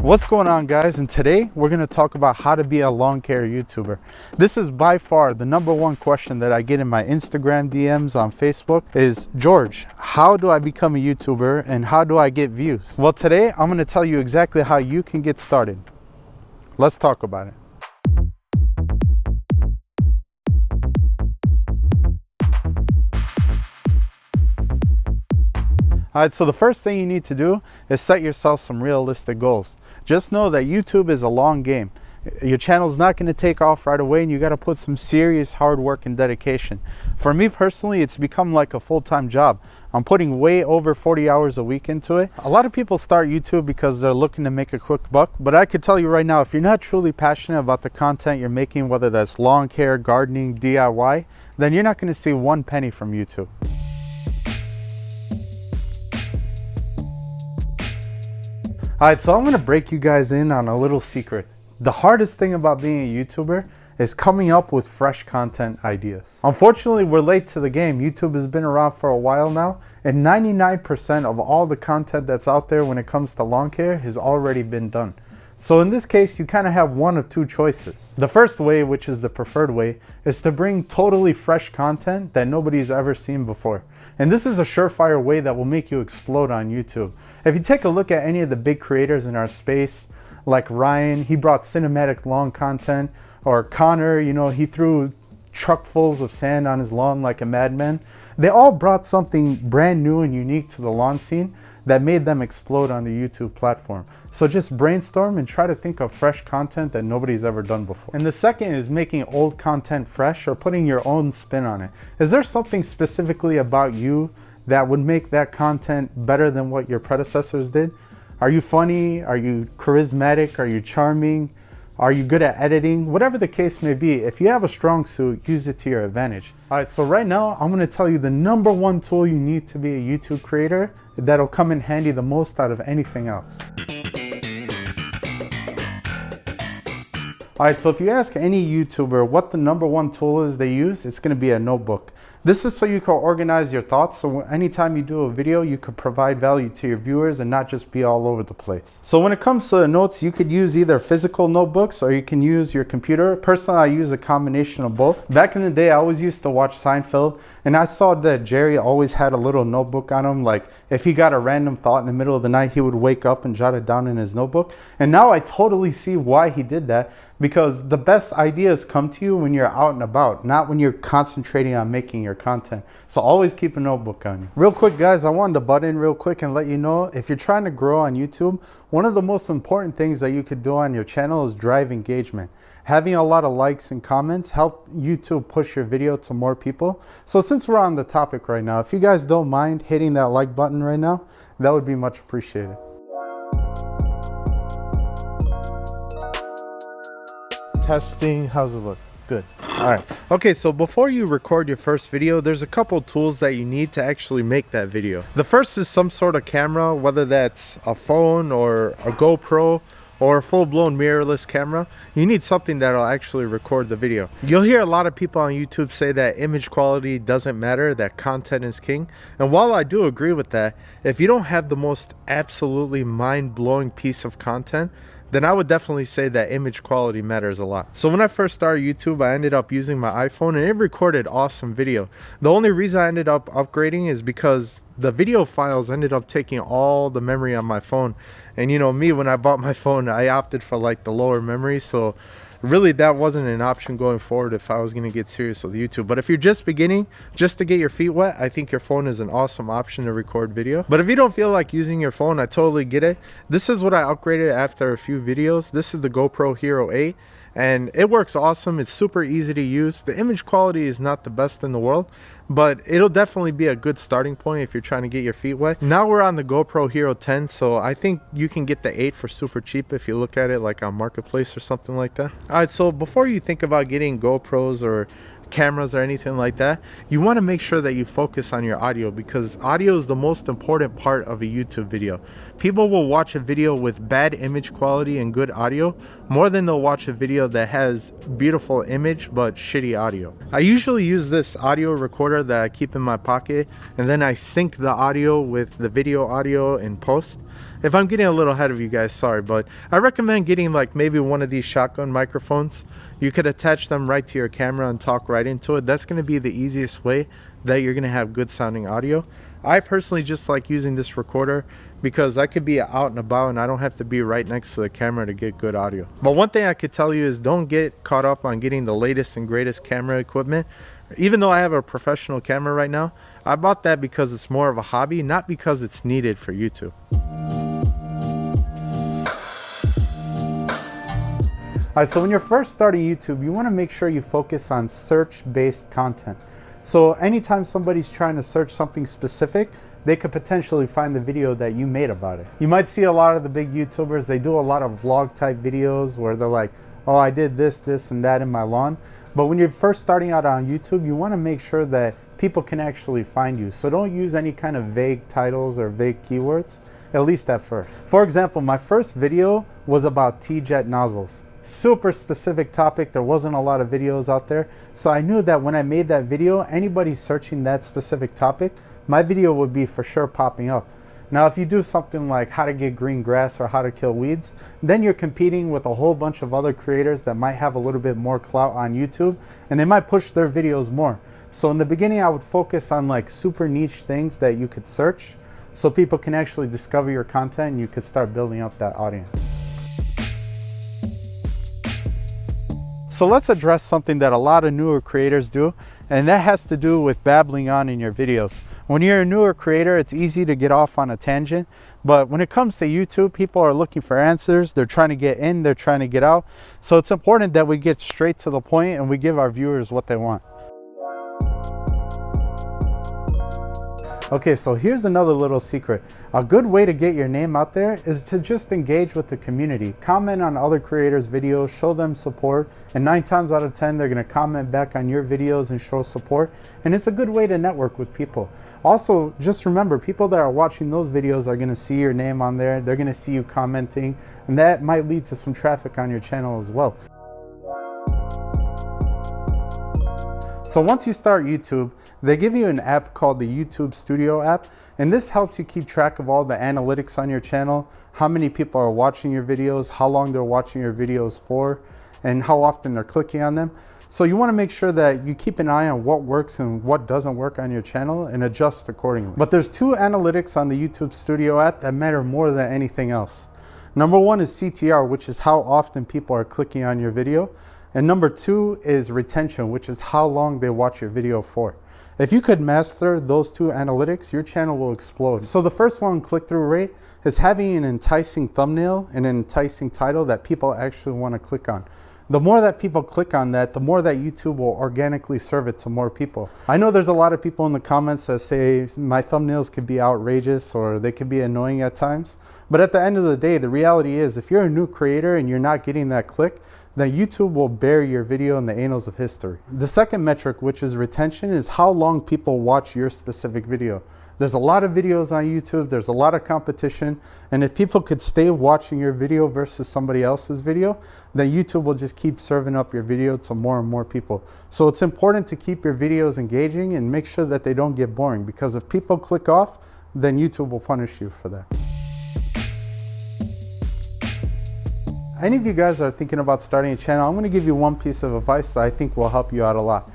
What's going on, guys? And today we're going to talk about how to be a lawn care YouTuber. This is by far the number one question that I get in my Instagram DMs on Facebook is, George, how do I become a YouTuber and how do I get views? Well, today I'm going to tell you exactly how you can get started. Let's talk about it. All right, so the first thing you need to do is set yourself some realistic goals. Just know that YouTube is a long game. Your channel's not going to take off right away, and you got to put some serious hard work and dedication. For me personally, it's become like a full-time job. I'm putting way over 40 hours a week into it. A lot of people start YouTube because they're looking to make a quick buck, but I could tell you right now, if you're not truly passionate about the content you're making, whether that's lawn care, gardening, DIY, then you're not going to see one penny from YouTube. Alright, so I'm going to break you guys in on a little secret. The hardest thing about being a YouTuber is coming up with fresh content ideas. Unfortunately, we're late to the game. YouTube has been around for a while now, and 99% of all the content that's out there when it comes to lawn care has already been done. So in this case, you kind of have one of two choices. The first way, which is the preferred way, is to bring totally fresh content that nobody's ever seen before. And this is a surefire way that will make you explode on YouTube. If you take a look at any of the big creators in our space, like Ryan, he brought cinematic lawn content, or Connor, he threw truckfuls of sand on his lawn like a madman. They all brought something brand new and unique to the lawn scene that made them explode on the YouTube platform. So just brainstorm and try to think of fresh content that nobody's ever done before. And the second is making old content fresh or putting your own spin on it. Is there something specifically about you that would make that content better than what your predecessors did? Are you funny? Are you charismatic? Are you charming? Are you good at editing? Whatever the case may be, if you have a strong suit, use it to your advantage. All right, so right now, I'm gonna tell you the number one tool you need to be a YouTube creator that'll come in handy the most out of anything else. All right, so if you ask any YouTuber what the number one tool is they use, it's gonna be a notebook. This is so you can organize your thoughts, so anytime you do a video, you could provide value to your viewers and not just be all over the place. So when it comes to notes, you could use either physical notebooks or you can use your computer. Personally, I use a combination of both. Back in the day, I always used to watch Seinfeld, and I saw that Jerry always had a little notebook on him. Like if he got a random thought in the middle of the night, he would wake up and jot it down in his notebook. And now I totally see why he did that, because the best ideas come to you when you're out and about, not when you're concentrating on making your content. So always keep a notebook on you. Real quick, guys, I wanted to butt in real quick and let you know, if you're trying to grow on YouTube, one of the most important things that you could do on your channel is drive engagement. Having a lot of likes and comments help YouTube push your video to more people. So since we're on the topic right now, if you guys don't mind hitting that like button right now, that would be much appreciated. Testing, how's it look? Good. All right. Okay, so before you record your first video, there's a couple tools that you need to actually make that video. The first is some sort of camera, whether that's a phone or a GoPro or a full-blown mirrorless camera. You need something that'll actually record the video. You'll hear a lot of people on YouTube say that image quality doesn't matter, that content is king. And while I do agree with that, if you don't have the most absolutely mind-blowing piece of content, then I would definitely say that image quality matters a lot. So when I first started YouTube, I ended up using my iPhone and it recorded awesome video. The only reason I ended up upgrading is because the video files ended up taking all the memory on my phone. And me, when I bought my phone, I opted for like the lower memory. So really that wasn't an option going forward if I was going to get serious with YouTube. But if you're just beginning, just to get your feet wet, I think your phone is an awesome option to record video. But if you don't feel like using your phone, I totally get it. This is what I upgraded after a few videos. This is the GoPro Hero 8. And it works awesome. It's super easy to use. The image quality is not the best in the world, but it'll definitely be a good starting point if you're trying to get your feet wet. Now we're on the GoPro Hero 10, so I think you can get the 8 for super cheap if you look at it like on Marketplace or something like that. All right, so before you think about getting GoPros or cameras or anything like that, you want to make sure that you focus on your audio, because audio is the most important part of a YouTube video. People will watch a video with bad image quality and good audio more than they'll watch a video that has beautiful image but shitty audio. I usually use this audio recorder that I keep in my pocket, and then I sync the audio with the video audio in post. If I'm getting a little ahead of you guys, sorry, but I recommend getting like maybe one of these shotgun microphones. You could attach them right to your camera and talk right into it. That's going to be the easiest way that you're going to have good sounding audio. I personally just like using this recorder because I could be out and about and I don't have to be right next to the camera to get good audio. But one thing I could tell you is don't get caught up on getting the latest and greatest camera equipment. Even though I have a professional camera right now, I bought that because it's more of a hobby, not because it's needed for YouTube. Alright, so when you're first starting YouTube, you want to make sure you focus on search-based content. So anytime somebody's trying to search something specific, they could potentially find the video that you made about it. You might see a lot of the big YouTubers, they do a lot of vlog type videos where they're like, oh, I did this, this, and that in my lawn. But when you're first starting out on YouTube, you want to make sure that people can actually find you. So don't use any kind of vague titles or vague keywords, at least at first. For example, my first video was about T-jet nozzles. Super specific topic. There wasn't a lot of videos out there. So I knew that when I made that video, anybody searching that specific topic, my video would be for sure popping up. Now, if you do something like how to get green grass or how to kill weeds, then you're competing with a whole bunch of other creators that might have a little bit more clout on YouTube and they might push their videos more. So in the beginning, I would focus on like super niche things that you could search so people can actually discover your content and you could start building up that audience. So let's address something that a lot of newer creators do, and that has to do with babbling on in your videos. When you're a newer creator, it's easy to get off on a tangent, but when it comes to YouTube, people are looking for answers. They're trying to get in, they're trying to get out. So it's important that we get straight to the point and we give our viewers what they want. Okay, so here's another little secret. A good way to get your name out there is to just engage with the community. Comment on other creators' videos, show them support, and 9 times out of 10, they're gonna comment back on your videos and show support. And it's a good way to network with people. Also, just remember, people that are watching those videos are gonna see your name on there, they're gonna see you commenting, and that might lead to some traffic on your channel as well. So once you start YouTube, they give you an app called the YouTube Studio app, and this helps you keep track of all the analytics on your channel, how many people are watching your videos, how long they're watching your videos for, and how often they're clicking on them. So you want to make sure that you keep an eye on what works and what doesn't work on your channel and adjust accordingly. But there's 2 analytics on the YouTube Studio app that matter more than anything else. Number 1 is CTR, which is how often people are clicking on your video. And number 2 is retention, which is how long they watch your video for. If you could master those 2 analytics, your channel will explode. So the first one, click-through rate, is having an enticing thumbnail and an enticing title that people actually want to click on. The more that people click on that, the more that YouTube will organically serve it to more people. I know there's a lot of people in the comments that say my thumbnails could be outrageous or they could be annoying at times. But at the end of the day, the reality is if you're a new creator and you're not getting that click, then YouTube will bury your video in the annals of history. The second metric, which is retention, is how long people watch your specific video. There's a lot of videos on YouTube, there's a lot of competition, and if people could stay watching your video versus somebody else's video, then YouTube will just keep serving up your video to more and more people. So it's important to keep your videos engaging and make sure that they don't get boring, because if people click off, then YouTube will punish you for that. Any of you guys that are thinking about starting a channel, I'm going to give you one piece of advice that I think will help you out a lot.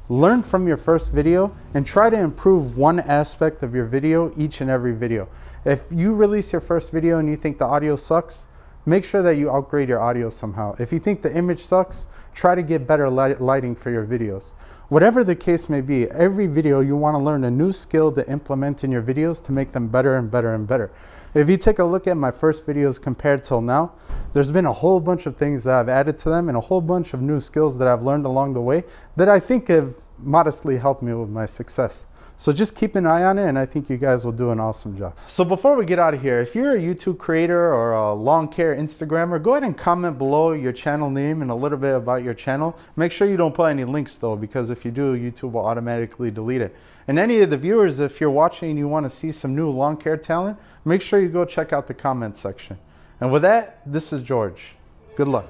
Learn from your first video and try to improve one aspect of your video each and every video. If you release your first video and you think the audio sucks, make sure that you upgrade your audio somehow. If you think the image sucks, try to get better lighting for your videos. Whatever the case may be, every video you want to learn a new skill to implement in your videos to make them better and better and better. If you take a look at my first videos compared till now, there's been a whole bunch of things that I've added to them and a whole bunch of new skills that I've learned along the way that I think have modestly helped me with my success. So just keep an eye on it and I think you guys will do an awesome job. So before we get out of here, if you're a YouTube creator or a lawn care Instagrammer, go ahead and comment below your channel name and a little bit about your channel. Make sure you don't put any links though, because if you do, YouTube will automatically delete it. And any of the viewers, if you're watching and you want to see some new lawn care talent, make sure you go check out the comment section. And with that, this is George. Good luck.